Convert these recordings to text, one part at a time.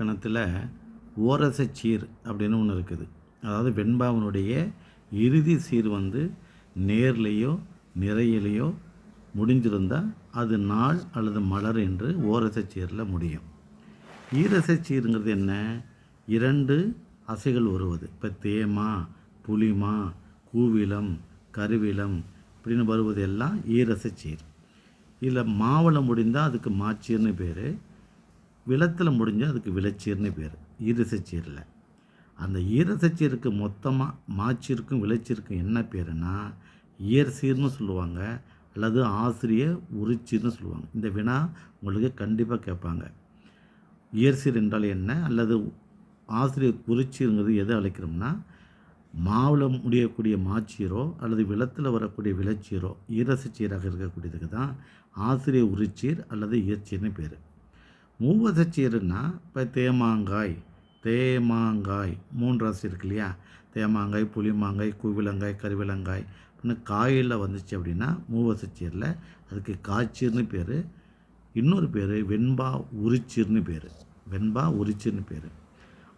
இலக்கணத்தில் ஓரசச் சீர் அப்படின்னு ஒன்று இருக்குது. அதாவது வெண்பாவினுடைய இறுதி சீர் நேர்லேயோ நிறையிலையோ முடிஞ்சிருந்தால் அது நாள் அல்லது மலர் என்று ஓரசச் சீரில் முடியும். ஈரசச் சீருங்கிறது என்ன? 2 அசைகள் வருவது. இப்போ தேமா, புளிமா, கூவிலம், கருவிலம் இப்படின்னு வருவது எல்லாம் ஈரசச் சீர். இதில் மாவில் முடிந்தால் அதுக்கு மாச்சீர்னு பேர், விளத்தில் முடிஞ்சால் அதுக்கு விளைச்சீர்னு பேர் ஈரசச்சீரில். அந்த ஈரசச்சீருக்கு மொத்தமாக மாச்சீருக்கும் விளைச்சீருக்கும் என்ன பேருன்னா இயற்சீர்னு சொல்லுவாங்க, அல்லது ஆசிரிய உரிச்சீர்னு சொல்லுவாங்க. இந்த வினா உங்களுக்கு கண்டிப்பாக கேட்பாங்க. இயற்சீர் என்றால் என்ன, அல்லது ஆசிரியர் உரிச்சீருங்கிறது எதை அழைக்கிறோம்னா மாவில் முடியக்கூடிய மாச்சீரோ அல்லது விளத்தில் வரக்கூடிய விளைச்சீரோ ஈரசச்சீராக இருக்கக்கூடியதுக்கு தான் ஆசிரிய உரிச்சீர் அல்லது இயற்சீர்னு பேர். மூவசச்சீர்னா இப்போ தேமாங்காய், 3 ராசி இருக்கு இல்லையா? தேமாங்காய், புளிமாங்காய், கூவிலங்காய், கருவிலங்காய் இன்னும் காயில் வந்துச்சு அப்படின்னா மூவசச்சீரில் அதுக்கு காய்ச்சீர்னு பேர். இன்னொரு பேர் வெண்பா உரிச்சீர்னு பேர்.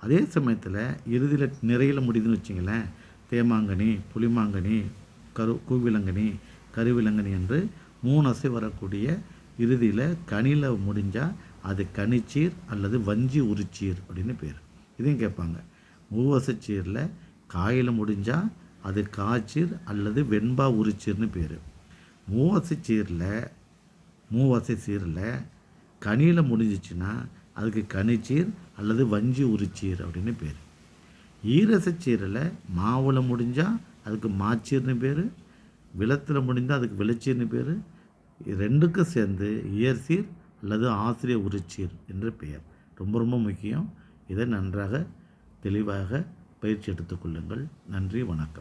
அதே சமயத்தில் இறுதியில் நிறையில் முடியுதுன்னு வச்சிங்களேன், தேமாங்கனி, புளிமாங்கனி, கூவிலங்கனி, கருவிலங்கனி என்று 3 அசை வரக்கூடிய இறுதியில் கனியில் முடிஞ்சால் அது கனிச்சீர் அல்லது வஞ்சி உரிச்சீர் அப்படின்னு பேர். இதையும் கேட்பாங்க. மூவசச்சீரில் காயில் முடிஞ்சால் அது காய்ச்சீர் அல்லது வெண்பா உரிச்சீர்னு பேர். மூவசை சீரில் கனியில் முடிஞ்சிச்சுன்னா அதுக்கு கனிச்சீர் அல்லது வஞ்சி உரிச்சீர் அப்படின்னு பேர். ஈரசச்சீரில் மாவில் முடிஞ்சால் அதுக்கு மாச்சீர்னு பேர், விளத்தில் முடிந்தால் அதுக்கு விளைச்சீர்னு பேர். 2க்கும் சேர்ந்து இயற்சீர் அல்லது ஆசிரிய உரிச்சீர் என்று பெயர். ரொம்ப ரொம்ப முக்கியம். இதை நன்றாக தெளிவாக பயிற்சி எடுத்துக்கொள்ளுங்கள். நன்றி, வணக்கம்.